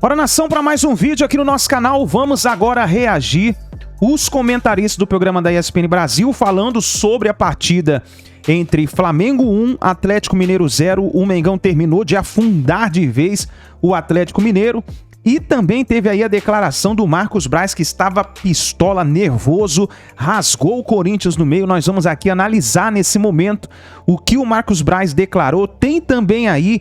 Bora, nação, para mais um vídeo aqui no nosso canal. Vamos agora reagir os comentaristas do programa da ESPN Brasil falando sobre a partida entre Flamengo 1, Atlético Mineiro 0. O Mengão terminou de afundar de vez o Atlético Mineiro. E também teve aí a declaração do Marcos Braz, que estava pistola, nervoso, rasgou o Corinthians no meio. Nós vamos aqui analisar nesse momento o que o Marcos Braz declarou. Tem também aí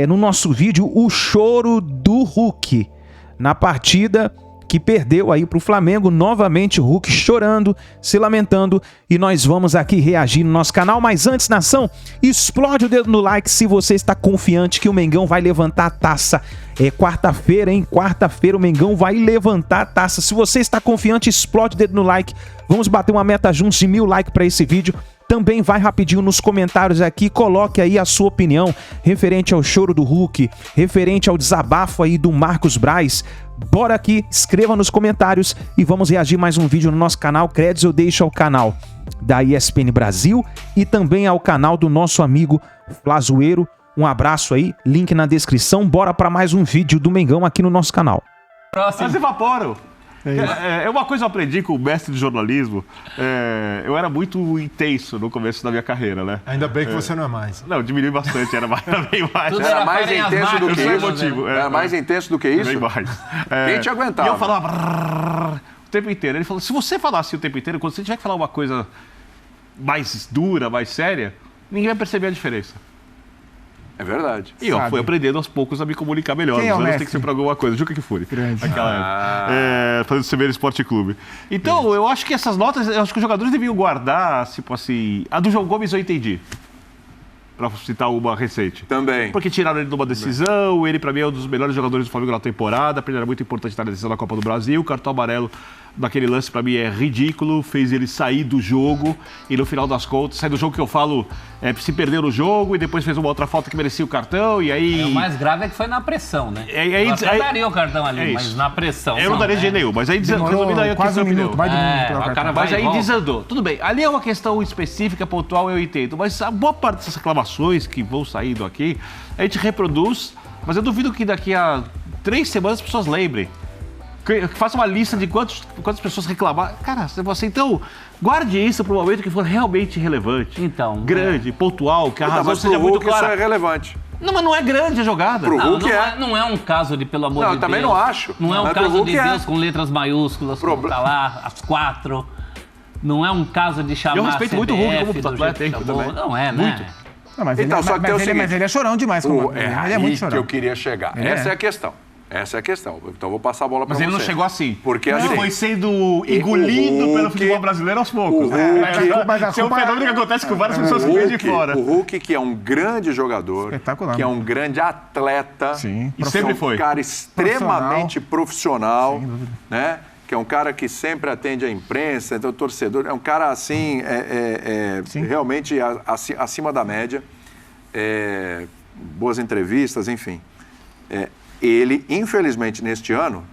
no nosso vídeo o choro do Hulk na partida que perdeu aí para o Flamengo. Novamente o Hulk chorando, se lamentando, e nós vamos aqui reagir no nosso canal. Mas antes, nação, explode o dedo no like se você está confiante que o Mengão vai levantar a taça. É quarta-feira, hein? Quarta-feira o Mengão vai levantar a taça. Se você está confiante, explode o dedo no like. Vamos bater uma meta juntos de 1000 likes para esse vídeo. Também vai rapidinho nos comentários aqui, coloque aí a sua opinião referente ao choro do Hulk, referente ao desabafo aí do Marcos Braz. Bora aqui, escreva nos comentários e vamos reagir mais um vídeo no nosso canal. Créditos eu deixo ao canal da ESPN Brasil e também ao canal do nosso amigo Flazoeiro. Um abraço aí, link na descrição. Bora para mais um vídeo do Mengão aqui no nosso canal. Próximo. Mas evaporam. É uma coisa que eu aprendi com o mestre de jornalismo. Eu era muito intenso no começo da minha carreira, né? Ainda bem que você não é mais. Não, diminuiu bastante, era bem mais. Era mais intenso do que isso? Era mais intenso do que isso? Bem mais. Quem te aguentava? E eu falava o tempo inteiro. Ele falou, se você falasse o tempo inteiro, quando você tiver que falar uma coisa mais dura, mais séria, ninguém vai perceber a diferença. É verdade. E eu fui aprendendo aos poucos a me comunicar melhor. Quem é o Os anos mestre? tem que ser pra alguma coisa. Juca Kfouri. Grande. Aquela época. Fazendo Semeiro Esporte Clube. Então, eu acho que essas notas, eu acho que os jogadores deviam guardar, tipo assim... A do João Gomes eu entendi. Pra citar uma recente. Também. Porque tiraram ele de uma decisão, ele pra mim é um dos melhores jogadores do Flamengo na temporada, pra ele era muito importante estar na decisão da Copa do Brasil, o cartão amarelo daquele lance pra mim é ridículo, fez ele sair do jogo e no final das contas, sair do jogo que eu falo, se perdeu no jogo e depois fez uma outra falta que merecia o cartão e aí... O mais grave é que foi na pressão, né? Eu até daria o cartão ali, mas na pressão. Eu não daria de jeito nenhum, mas aí resumindo aí a quase questão um minuto, mais de um minuto. o cara mas vai aí e volta. desandou. Tudo bem, ali é uma questão específica, pontual, eu entendo. Mas a boa parte dessas reclamações que vão saindo aqui, a gente reproduz, mas eu duvido que daqui a 3 semanas as pessoas lembrem. Faça uma lista de quantas pessoas reclamaram. Cara, você então guarde isso para o momento que for realmente relevante. Então. Grande, pontual, que a razão Mas seja muito Hulk isso clara. é relevante. Não, mas não é grande a jogada. Pro Hulk Não é um caso de, pelo amor de Deus. Eu também não acho. Não é um Mas pro caso Hulk de Deus com letras maiúsculas, como tá lá, as 4. Não é um caso de chamar Eu respeito muito o Hulk como do atleta, jeito que chamou. também. Não é, né? Muito. Não, mas Então, ele, só que tem o seguinte, mas ele é chorão demais. Ele é muito chorão. Que eu queria chegar. Essa é a questão. Essa é a questão. Então eu vou passar a bola para você. Mas ele não chegou assim. Porque ele assim, foi sendo engolido pelo futebol brasileiro aos poucos. Esse é um fenômeno que acontece com várias pessoas que vêm de fora. O Hulk, que é um grande jogador, espetacular, que é um grande atleta, sim, e sempre foi um cara extremamente profissional, né? Que é um cara que sempre atende a imprensa, então o torcedor, é um cara assim, realmente acima da média, boas entrevistas, enfim. Ele, infelizmente, neste ano,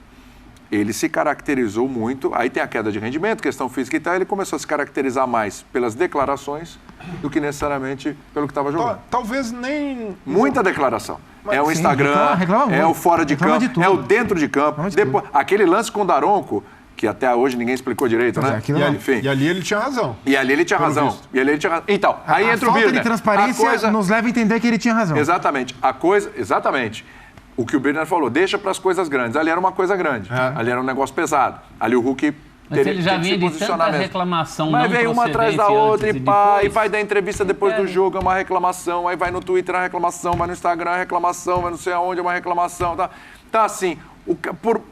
ele se caracterizou muito, aí tem a queda de rendimento, questão física e tal, ele começou a se caracterizar mais pelas declarações do que necessariamente pelo que estava jogando. Talvez nem... Muita declaração. É o sim, Instagram, reclama é o fora de campo, de é o dentro de campo. Depois, aquele lance com o Daronco, que até hoje ninguém explicou direito, né? Enfim. E ali ele tinha razão. Então, aí entra o Birner. A falta de transparência nos leva a entender que ele tinha razão. Exatamente. Exatamente. O que o Birner falou, deixa para as coisas grandes. Ali era uma coisa grande. Ali era um negócio pesado. Ali o Hulk mas ele já vinha de tanta reclamação. Mas vem uma atrás da outra e vai dar entrevista depois do jogo, é uma reclamação. Aí vai no Twitter, é uma reclamação. Vai no Instagram, é uma reclamação. Vai não sei aonde, é uma reclamação. Tá assim,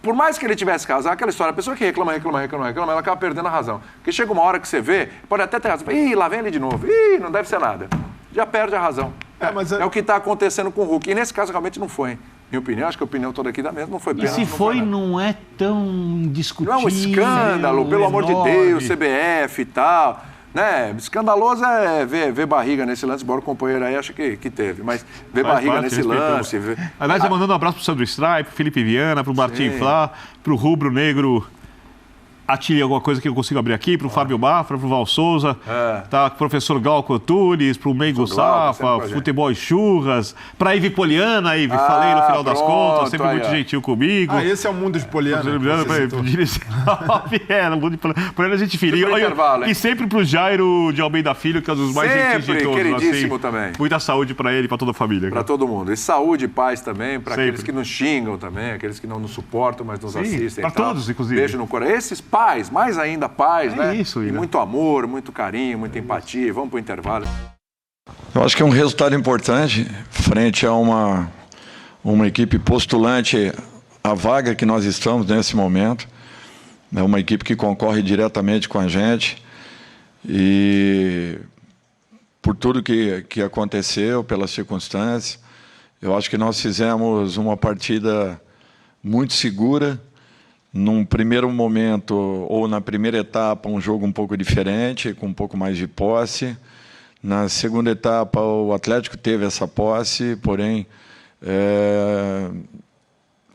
por mais que ele tivesse razão, aquela história, a pessoa que reclama, ela acaba perdendo a razão. Porque chega uma hora que você vê, pode até ter razão. Ih, lá vem ele de novo. Ih, não deve ser nada. Já perde a razão. É o que está acontecendo com o Hulk. E nesse caso realmente não foi, hein? Minha opinião, acho que a opinião toda aqui da mesma não foi pena. E se foi, não é tão discutível. Não é um escândalo, pelo amor de Deus, CBF e tal. Né? Escandaloso é ver barriga nesse lance, embora o companheiro aí acha que teve. Mas ver barriga nesse lance. Aliás, mandando um abraço pro Sandro Stripe, pro Felipe Viana, pro Martim Flá, pro Rubro Negro Atire alguma coisa que eu consigo abrir aqui, para o Fábio Mafra, para o Val Souza, tá? Professor Glauco Tunes, para o Mengo Safa, Futebol e Churras, para a Ivy Poliana, falei no final das contas, sempre muito gentil comigo. Esse é o mundo de Poliana. No mundo de Poliana a gente filia. E sempre para o Jairo de Almeida Filho, que é um dos mais gentis de todos. Queridíssimo assim, também. Muita saúde para ele e para toda a família. Para todo mundo. E saúde e paz também, para aqueles que nos xingam também, aqueles que não nos suportam, mas nos assistem. Para todos, inclusive. Beijo no coração. Esses pais, mais ainda pais, né? Isso, e muito amor, muito carinho, muita empatia. Vamos pro intervalo. Eu acho que é um resultado importante frente a uma equipe postulante à vaga que nós estamos nesse momento. É uma equipe que concorre diretamente com a gente. E por tudo que aconteceu, pelas circunstâncias, eu acho que nós fizemos uma partida muito segura. Num primeiro momento, ou na primeira etapa, um jogo um pouco diferente, com um pouco mais de posse. Na segunda etapa, o Atlético teve essa posse, porém,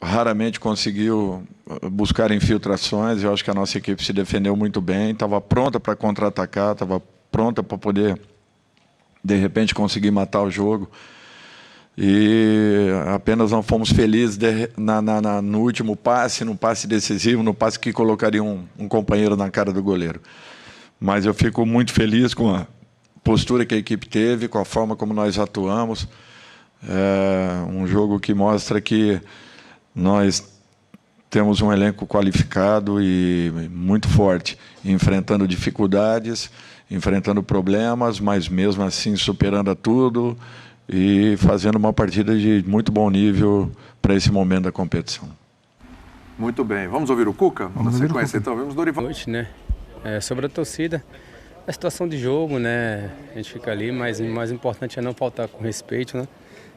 raramente conseguiu buscar infiltrações. Eu acho que a nossa equipe se defendeu muito bem, estava pronta para contra-atacar, estava pronta para poder, de repente, conseguir matar o jogo. E apenas não fomos felizes no último passe, no passe decisivo, no passe que colocaria um companheiro na cara do goleiro. Mas eu fico muito feliz com a postura que a equipe teve, com a forma como nós atuamos. É um jogo que mostra que nós temos um elenco qualificado e muito forte, enfrentando dificuldades, enfrentando problemas, mas mesmo assim superando tudo e fazendo uma partida de muito bom nível para esse momento da competição. Muito bem. Vamos ouvir o Cuca? Vamos sequência, então. Vamos Dorival. Boa noite, né? Sobre a torcida, a situação de jogo, né? A gente fica ali, mas o mais importante é não faltar com respeito, né?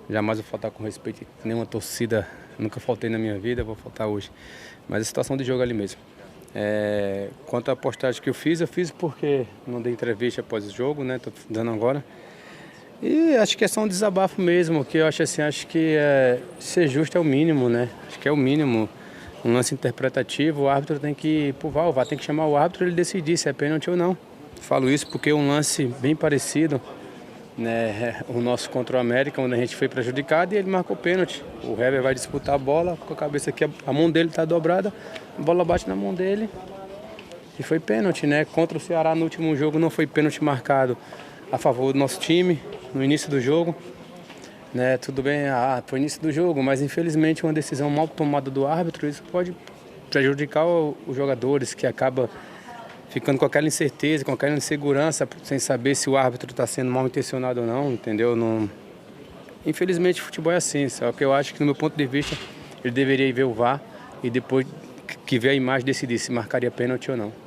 Jamais vou faltar com respeito a nenhuma torcida. Nunca faltei na minha vida, vou faltar hoje. Mas a situação de jogo ali mesmo. Quanto à postagem que eu fiz porque não dei entrevista após o jogo, né? Tô dando agora. E acho que é só um desabafo mesmo, que eu acho assim, acho que ser justo é o mínimo, né? Acho que é o mínimo. Um lance interpretativo, o árbitro tem que ir pro VAR, o VAR tem que chamar o árbitro e ele decidir se é pênalti ou não. Falo isso porque um lance bem parecido, né, o nosso contra o América, onde a gente foi prejudicado e ele marcou pênalti. O Heber vai disputar a bola, com a cabeça aqui, a mão dele está dobrada, a bola bate na mão dele e foi pênalti, né? Contra o Ceará no último jogo não foi pênalti marcado a favor do nosso time, no início do jogo. Né, tudo bem, foi início do jogo, mas infelizmente uma decisão mal tomada do árbitro, isso pode prejudicar os jogadores, que acaba ficando com aquela incerteza, com aquela insegurança, sem saber se o árbitro está sendo mal intencionado ou não, entendeu? Não... Infelizmente o futebol é assim, só que eu acho que no meu ponto de vista ele deveria ir ver o VAR e depois que ver a imagem decidir se marcaria pênalti ou não.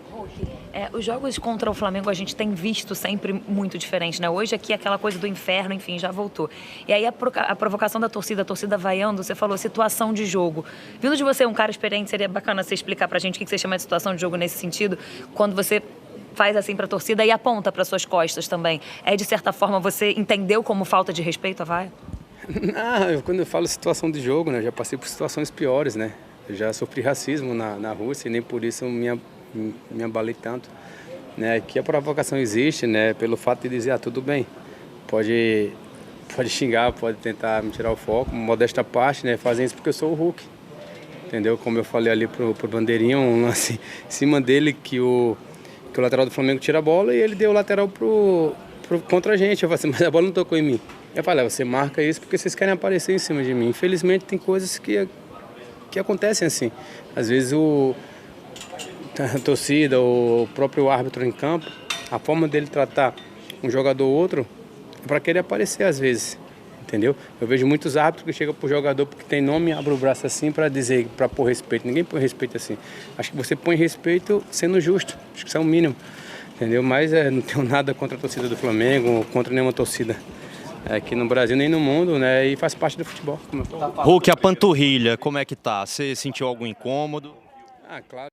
Os jogos contra o Flamengo a gente tem visto sempre muito diferente, né? Hoje aqui aquela coisa do inferno, enfim, já voltou. E aí a provocação da torcida, a torcida vaiando, você falou situação de jogo. Vindo de você, um cara experiente, seria bacana você explicar pra gente o que você chama de situação de jogo nesse sentido, quando você faz assim pra torcida e aponta para suas costas também. De certa forma, você entendeu como falta de respeito a vaia? Não, quando eu falo situação de jogo, né? Eu já passei por situações piores, né? Eu já sofri racismo na Rússia e nem por isso me abalei tanto, né? Que a provocação existe, né? Pelo fato de dizer, tudo bem, pode xingar, pode tentar me tirar o foco, modesta parte, né? Fazem isso porque eu sou o Hulk, entendeu? Como eu falei ali pro Bandeirinha, um lance em cima dele que o lateral do Flamengo tira a bola e ele deu o lateral contra a gente. Eu falei assim, mas a bola não tocou em mim. Eu falei, você marca isso porque vocês querem aparecer em cima de mim. Infelizmente tem coisas que acontecem assim. Às vezes a torcida, o próprio árbitro em campo, a forma dele tratar um jogador ou outro é para querer aparecer às vezes, entendeu? Eu vejo muitos árbitros que chegam pro jogador porque tem nome e abre o braço assim para dizer, para pôr respeito. Ninguém põe respeito assim. Acho que você põe respeito sendo justo, acho que isso é o mínimo, entendeu? Mas não tenho nada contra a torcida do Flamengo, contra nenhuma torcida aqui no Brasil nem no mundo, né? E faz parte do futebol. Hulk, a panturrilha, como é que tá? Você sentiu algum incômodo? Claro.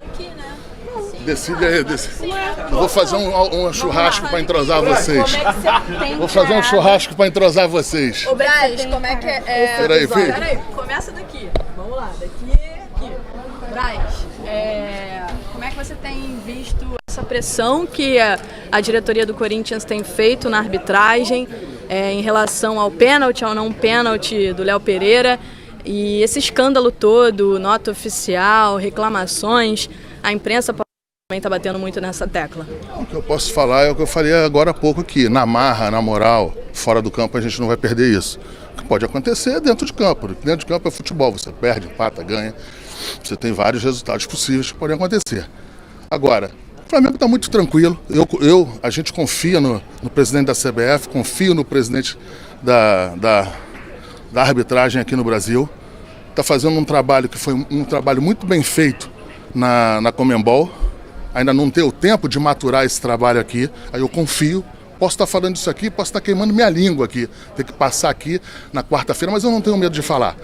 Decide aí, decide. Eu vou fazer um churrasco para entrosar vocês. Vou fazer um churrasco para entrosar vocês. Ô, Braz, como é que é? Peraí, filho. Peraí, começa daqui. Vamos lá, daqui. aqui. Braz, como é que você tem visto essa pressão que a diretoria do Corinthians tem feito na arbitragem em relação ao pênalti, ao não pênalti do Léo Pereira e esse escândalo todo, nota oficial, reclamações, a imprensa também está batendo muito nessa tecla? O que eu posso falar é o que eu falei agora há pouco aqui, na marra, na moral, fora do campo a gente não vai perder isso. O que pode acontecer é dentro de campo. Dentro de campo é futebol, você perde, empata, ganha. Você tem vários resultados possíveis que podem acontecer. Agora, o Flamengo está muito tranquilo. A gente confia no presidente da CBF, confio no presidente da arbitragem aqui no Brasil. Está fazendo um trabalho que foi um trabalho muito bem feito na Conmebol. Ainda não deu tempo de maturar esse trabalho aqui. Aí eu confio. Posso estar falando isso aqui, posso estar queimando minha língua aqui. Ter que passar aqui na quarta-feira, mas eu não tenho medo de falar.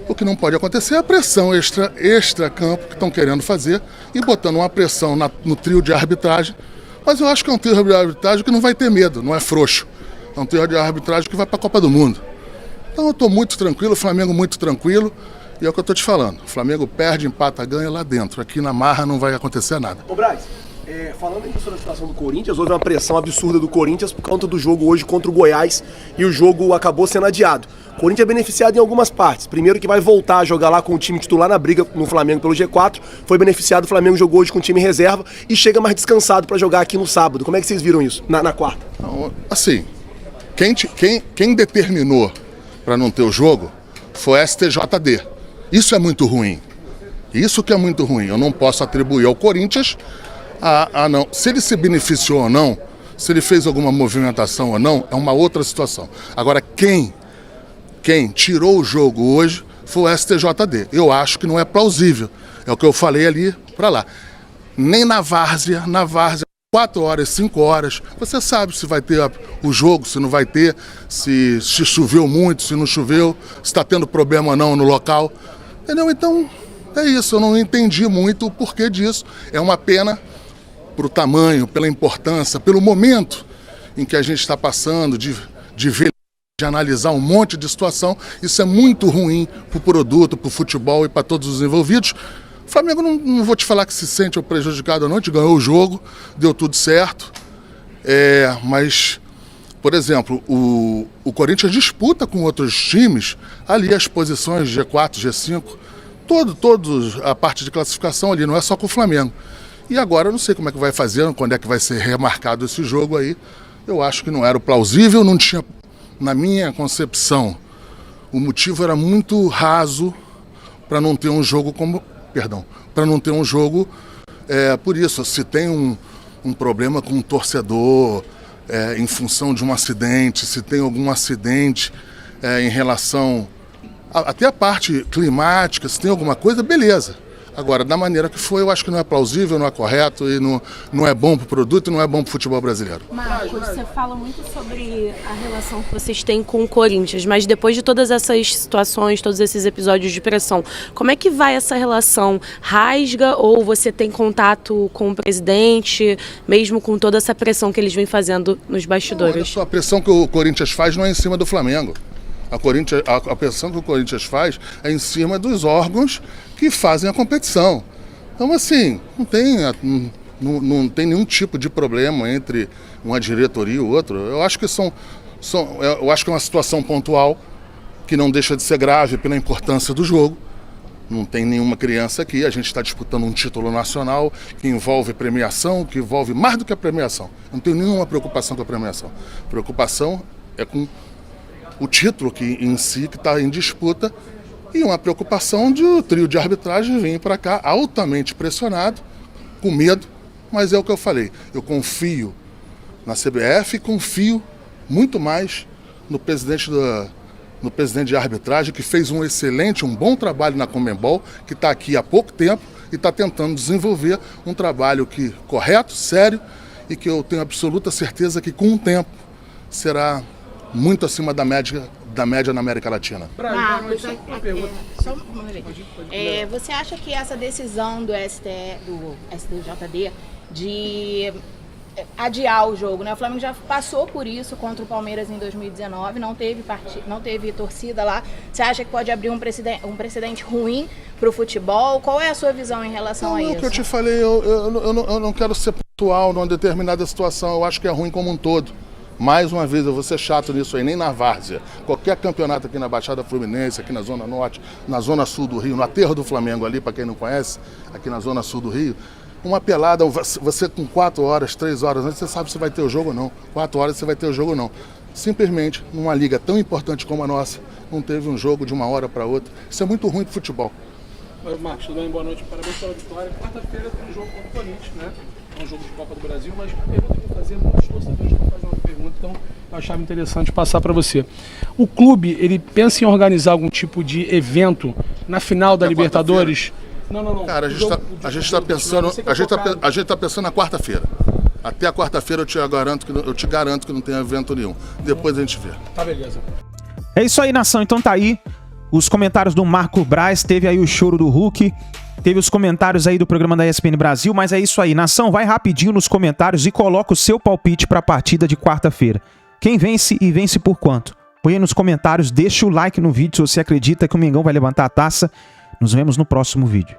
O que não pode acontecer é a pressão extra-campo que estão querendo fazer e botando uma pressão no trio de arbitragem. Mas eu acho que é um trio de arbitragem que não vai ter medo, não é frouxo. É um trio de arbitragem que vai para a Copa do Mundo. Então eu estou muito tranquilo, o Flamengo muito tranquilo. E é o que eu estou te falando. O Flamengo perde, empata, ganha lá dentro. Aqui na marra não vai acontecer nada. Ô Braz, falando aí sobre a situação do Corinthians, houve uma pressão absurda do Corinthians por conta do jogo hoje contra o Goiás e o jogo acabou sendo adiado. O Corinthians é beneficiado em algumas partes. Primeiro que vai voltar a jogar lá com o time titular na briga no Flamengo pelo G4. Foi beneficiado, o Flamengo jogou hoje com o time reserva e chega mais descansado para jogar aqui no sábado. Como é que vocês viram isso, na quarta? Assim, quem determinou para não ter o jogo foi a STJD. Isso é muito ruim. Isso que é muito ruim. Eu não posso atribuir ao Corinthians a não. Se ele se beneficiou ou não, se ele fez alguma movimentação ou não, é uma outra situação. Agora, quem tirou o jogo hoje foi o STJD. Eu acho que não é plausível. É o que eu falei ali para lá. Nem na várzea, 4 horas, 5 horas, você sabe se vai ter o jogo, se não vai ter, se choveu muito, se não choveu, se está tendo problema ou não no local. Entendeu? Então, é isso. Eu não entendi muito o porquê disso. É uma pena para o tamanho, pela importância, pelo momento em que a gente está passando, de ver, de analisar um monte de situação. Isso é muito ruim para o produto, para o futebol e para todos os envolvidos. O Flamengo, não vou te falar que se sente prejudicado ou não, a gente ganhou o jogo, deu tudo certo. Mas, por exemplo, o Corinthians disputa com outros times ali as posições G4, G5, todos a parte de classificação ali, não é só com o Flamengo. E agora eu não sei como é que vai fazer, quando é que vai ser remarcado esse jogo aí. Eu acho que não era plausível, não tinha, na minha concepção, o motivo era muito raso para não ter um jogo para não ter um jogo, por isso, se tem um problema com um torcedor em função de um acidente, se tem algum acidente em relação até a parte climática, se tem alguma coisa, beleza. Agora, da maneira que foi, eu acho que não é plausível, não é correto e não é bom para o produto e não é bom para o futebol brasileiro. Marcos, você fala muito sobre a relação que vocês têm com o Corinthians, mas depois de todas essas situações, todos esses episódios de pressão, como é que vai essa relação? Rasga ou você tem contato com o presidente, mesmo com toda essa pressão que eles vêm fazendo nos bastidores? Olha só, a pressão que o Corinthians faz não é em cima do Flamengo. A pressão que o Corinthians faz é em cima dos órgãos que fazem a competição. Então, assim, não tem nenhum tipo de problema entre uma diretoria e outra. Eu acho que eu acho que é uma situação pontual que não deixa de ser grave pela importância do jogo. Não tem nenhuma criança aqui, a gente está disputando um título nacional que envolve premiação, que envolve mais do que a premiação. Não tenho nenhuma preocupação com a premiação. A preocupação é com o título que em si que está em disputa e uma preocupação de o trio de arbitragem vir para cá altamente pressionado, com medo, mas é o que eu falei, eu confio na CBF e confio muito mais no presidente de arbitragem que fez um bom trabalho na Conmebol, que está aqui há pouco tempo e está tentando desenvolver um trabalho correto, sério e que eu tenho absoluta certeza que com o tempo será muito acima da média na América Latina. Você acha que essa decisão do STJD de adiar o jogo, né? O Flamengo já passou por isso contra o Palmeiras em 2019, não teve torcida lá. Você acha que pode abrir um precedente ruim para o futebol? Qual é a sua visão em relação a isso? É o que eu te falei, eu não quero ser pontual numa determinada situação, eu acho que é ruim como um todo. Mais uma vez, eu vou ser chato nisso aí, nem na várzea. Qualquer campeonato aqui na Baixada Fluminense, aqui na Zona Norte, na Zona Sul do Rio, no aterro do Flamengo ali, para quem não conhece, aqui na Zona Sul do Rio, uma pelada, você com 4 horas, 3 horas antes, você sabe se vai ter o jogo ou não. 4 horas você vai ter o jogo ou não. Simplesmente, numa liga tão importante como a nossa, não teve um jogo de uma hora para outra. Isso é muito ruim pro futebol. Marcos, tudo bem? Boa noite, parabéns pela vitória. Quarta-feira tem um jogo contra o Corinthians, né? É um jogo de Copa do Brasil, mas a pergunta que eu vou fazer, muitos torcedores vão fazer uma pergunta, então eu achava interessante passar para você. O clube, ele pensa em organizar algum tipo de evento na final da Libertadores? Não. Cara, a gente está pensando na quarta-feira. Até a quarta-feira eu te garanto que não tem evento nenhum. Depois a gente vê. Tá, beleza. É isso aí, nação. Então tá aí os comentários do Marco Braz, teve aí o choro do Hulk, teve os comentários aí do programa da ESPN Brasil, mas é isso aí, nação, vai rapidinho nos comentários e coloca o seu palpite para a partida de quarta-feira. Quem vence e vence por quanto? Põe aí nos comentários, deixa o like no vídeo se você acredita que o Mengão vai levantar a taça. Nos vemos no próximo vídeo.